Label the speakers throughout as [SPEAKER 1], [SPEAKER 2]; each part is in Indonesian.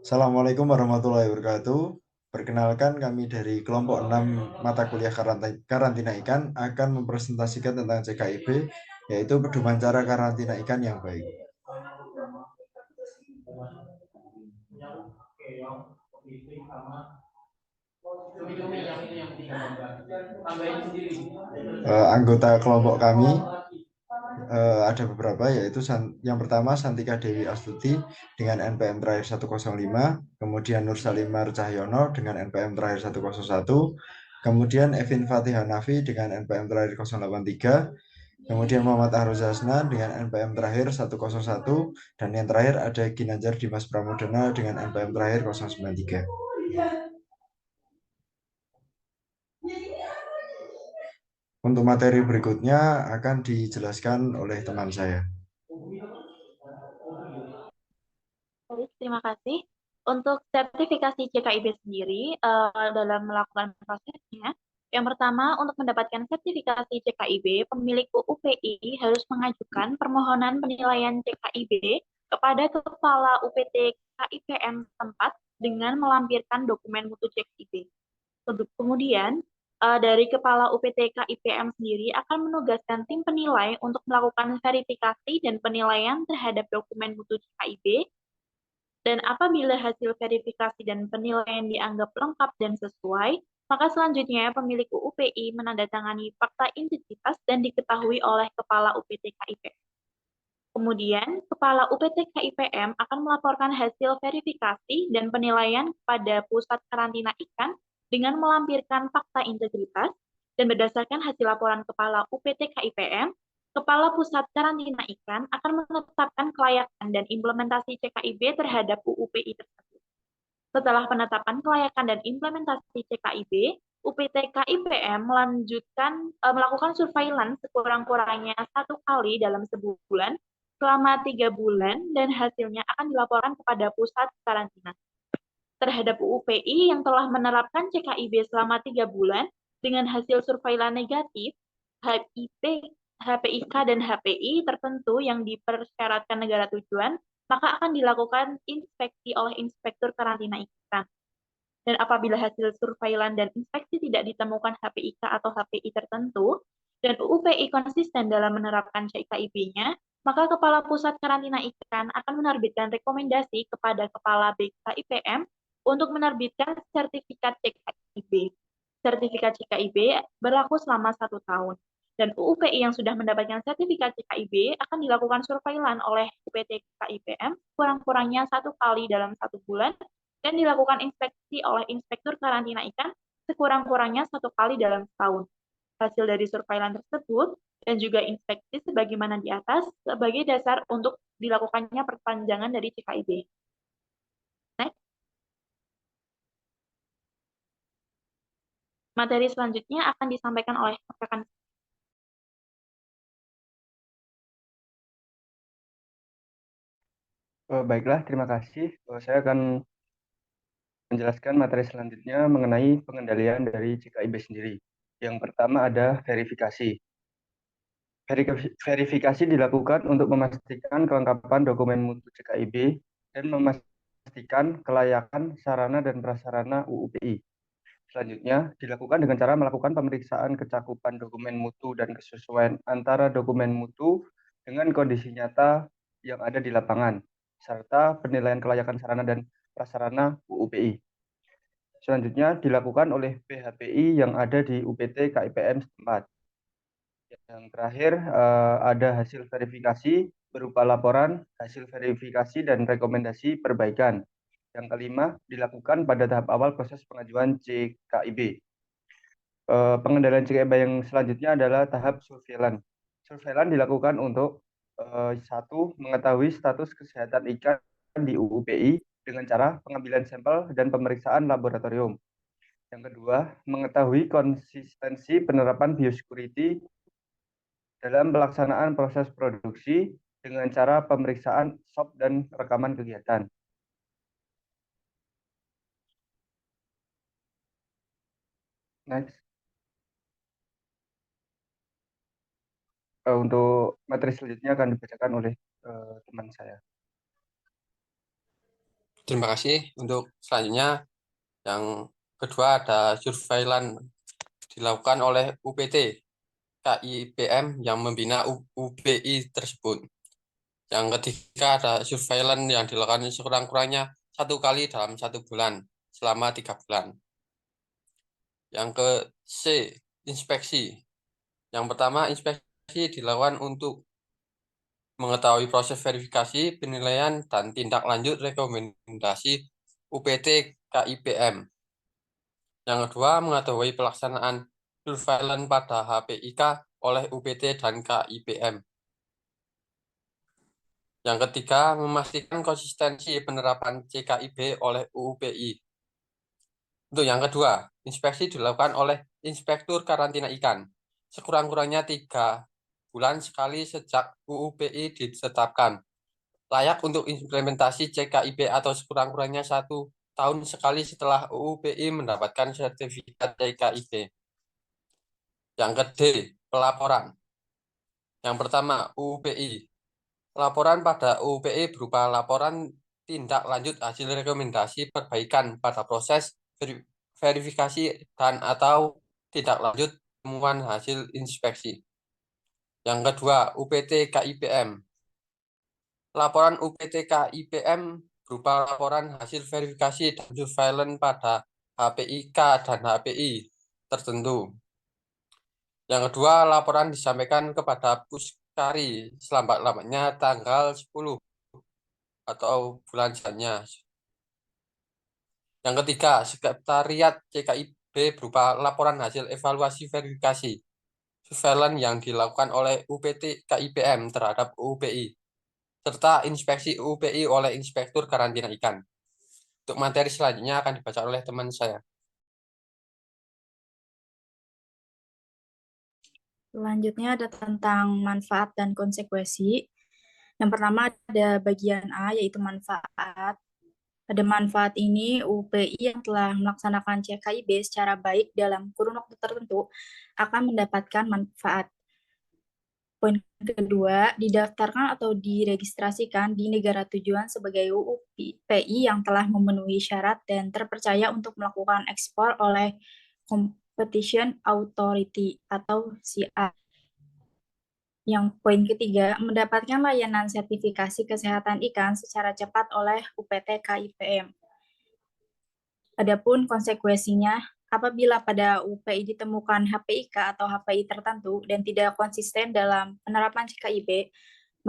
[SPEAKER 1] Assalamualaikum warahmatullahi wabarakatuh. Perkenalkan kami dari kelompok 6 mata kuliah karantina ikan akan mempresentasikan tentang CKIB, yaitu pedoman cara karantina ikan yang baik. Anggota kelompok kami ada beberapa, yaitu yang pertama Santika Dewi Astuti dengan NPM terakhir 105, kemudian Nur Salimar Cahyono dengan NPM terakhir 101, kemudian Evin Fatih Hanafi dengan NPM terakhir 083, kemudian Muhammad Ahruz Hasna dengan NPM terakhir 101, dan yang terakhir ada Ginanjar Dimas Pramodana dengan NPM terakhir 093. Untuk materi berikutnya akan dijelaskan oleh teman saya.
[SPEAKER 2] Baik, terima kasih. Untuk sertifikasi CKIB sendiri, dalam melakukan prosesnya, yang pertama, untuk mendapatkan sertifikasi CKIB, pemilik UUPI harus mengajukan permohonan penilaian CKIB kepada Kepala UPT KIPM tempat dengan melampirkan dokumen mutu CKIB. Kemudian, dari Kepala UPT KIPM sendiri akan menugaskan tim penilai untuk melakukan verifikasi dan penilaian terhadap dokumen mutu CKIB. Dan apabila hasil verifikasi dan penilaian dianggap lengkap dan sesuai, maka selanjutnya pemilik UUPI menandatangani fakta integritas dan diketahui oleh Kepala UPT KIPM. Kemudian, Kepala UPT KIPM akan melaporkan hasil verifikasi dan penilaian kepada Pusat Karantina Ikan dengan melampirkan fakta integritas, dan berdasarkan hasil laporan Kepala UPT KIPM, Kepala Pusat Karantina Ikan akan menetapkan kelayakan dan implementasi CKIB terhadap UUPI tersebut. Setelah penetapan kelayakan dan implementasi CKIB, UPT KIPM melakukan surveillance sekurang-kurangnya 1 kali dalam sebulan selama 3 bulan, dan hasilnya akan dilaporkan kepada pusat karantina. Terhadap UUPI yang telah menerapkan CKIB selama 3 bulan dengan hasil surveillance negatif, HPIK dan HPI tertentu yang dipersyaratkan negara tujuan, maka akan dilakukan inspeksi oleh inspektur karantina ikan. Dan apabila hasil surveillance dan inspeksi tidak ditemukan HPIK atau HPI tertentu, dan UUPI konsisten dalam menerapkan CKIB-nya, maka Kepala Pusat Karantina Ikan akan menerbitkan rekomendasi kepada Kepala BKIPM untuk menerbitkan sertifikat CKIB. Sertifikat CKIB berlaku selama 1 tahun. Dan UUPI yang sudah mendapatkan sertifikat CKIB akan dilakukan surveillance oleh UPT KIPM kurang-kurangnya 1 kali dalam 1 bulan, dan dilakukan inspeksi oleh inspektur karantina ikan sekurang-kurangnya 1 kali dalam setahun. Hasil dari surveillance tersebut dan juga inspeksi sebagaimana di atas sebagai dasar untuk dilakukannya perpanjangan dari CKIB. Next. Materi selanjutnya akan disampaikan oleh rekan.
[SPEAKER 3] Baiklah, terima kasih. Saya akan menjelaskan materi selanjutnya mengenai pengendalian dari CKIB sendiri. Yang pertama ada verifikasi. Verifikasi dilakukan untuk memastikan kelengkapan dokumen mutu CKIB dan memastikan kelayakan sarana dan prasarana UUPI. Selanjutnya, dilakukan dengan cara melakukan pemeriksaan kecakupan dokumen mutu dan kesesuaian antara dokumen mutu dengan kondisi nyata yang ada di lapangan, serta penilaian kelayakan sarana dan prasarana UUPI. Selanjutnya, dilakukan oleh PHPI yang ada di UPT KIPM setempat. Yang terakhir, ada hasil verifikasi berupa laporan, hasil verifikasi, dan rekomendasi perbaikan. Yang kelima, dilakukan pada tahap awal proses pengajuan CKIB. Pengendalian CKIB yang selanjutnya adalah tahap surveillance. Surveillance dilakukan untuk satu, mengetahui status kesehatan ikan di UUPI dengan cara pengambilan sampel dan pemeriksaan laboratorium. Yang kedua, mengetahui konsistensi penerapan biosecurity dalam pelaksanaan proses produksi dengan cara pemeriksaan SOP dan rekaman kegiatan. Next. Untuk materi selanjutnya akan dibacakan oleh teman saya.
[SPEAKER 4] Terima kasih. Untuk selanjutnya, yang kedua ada surveillance dilakukan oleh UPT KIPM yang membina UPI tersebut. Yang ketiga ada surveillance yang dilakukan sekurang-kurangnya 1 kali dalam 1 bulan selama 3 bulan. Yang ke C, inspeksi. Yang pertama, inspeksi dilakukan untuk mengetahui proses verifikasi, penilaian, dan tindak lanjut rekomendasi UPT KIPM. Yang kedua, mengetahui pelaksanaan surveillance pada HPIK oleh UPT dan KIPM. Yang ketiga, memastikan konsistensi penerapan CKIB oleh UUPI. Untuk yang kedua, inspeksi dilakukan oleh inspektur karantina ikan. Sekurang-kurangnya 3 bulan sekali sejak UUPI ditetapkan. Layak untuk implementasi CKIB atau sekurang-kurangnya 1 tahun sekali setelah UUPI mendapatkan sertifikat CKIB. Yang kedua, pelaporan. Yang pertama, UUPI. Laporan pada UUPI berupa laporan tindak lanjut hasil rekomendasi perbaikan pada proses verifikasi dan atau tindak lanjut temuan hasil inspeksi. Yang kedua, UPT KIPM. Laporan UPT KIPM berupa laporan hasil verifikasi dan surveillance pada HPIK dan HPI tertentu. Yang kedua, laporan disampaikan kepada Puskari selambat-lambatnya tanggal 10 atau bulan selanjutnya. Yang ketiga, Sekretariat CKIB berupa laporan hasil evaluasi verifikasi surveillance yang dilakukan oleh UPT KIPM terhadap UPI, serta inspeksi UPI oleh Inspektur Karantina Ikan. Untuk materi selanjutnya akan dibaca oleh teman saya.
[SPEAKER 5] Selanjutnya ada tentang manfaat dan konsekuensi. Yang pertama ada bagian A, yaitu manfaat. Pada manfaat ini, UPI yang telah melaksanakan CKIB secara baik dalam kurun waktu tertentu akan mendapatkan manfaat. Poin kedua, didaftarkan atau diregistrasikan di negara tujuan sebagai UPI yang telah memenuhi syarat dan terpercaya untuk melakukan ekspor oleh Competition Authority atau CA. Yang poin ketiga, mendapatkan layanan sertifikasi kesehatan ikan secara cepat oleh UPT KIPM. Adapun konsekuensinya, apabila pada UPI ditemukan HPIK atau HPI tertentu dan tidak konsisten dalam penerapan CKIB,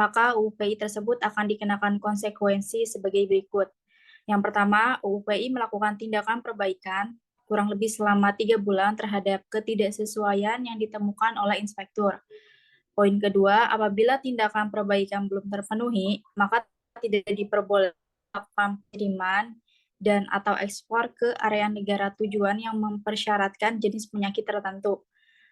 [SPEAKER 5] maka UPI tersebut akan dikenakan konsekuensi sebagai berikut. Yang pertama, UPI melakukan tindakan perbaikan kurang lebih selama 3 bulan terhadap ketidaksesuaian yang ditemukan oleh inspektur. Poin kedua, apabila tindakan perbaikan belum terpenuhi, maka tidak diperbolehkan pengiriman dan atau ekspor ke area negara tujuan yang mempersyaratkan jenis penyakit tertentu.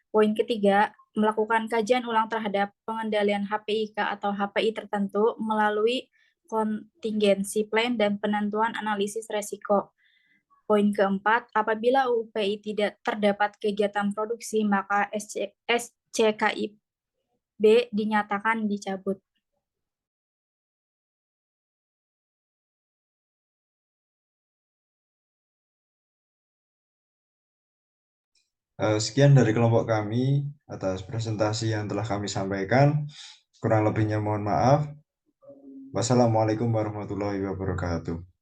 [SPEAKER 5] Poin ketiga, melakukan kajian ulang terhadap pengendalian HPIK atau HPI tertentu melalui contingency plan dan penentuan analisis resiko. Poin keempat, apabila UPI tidak terdapat kegiatan produksi, maka SCKIB dinyatakan dicabut.
[SPEAKER 1] Sekian dari kelompok kami atas presentasi yang telah kami sampaikan. Kurang lebihnya mohon maaf. Wassalamualaikum warahmatullahi wabarakatuh.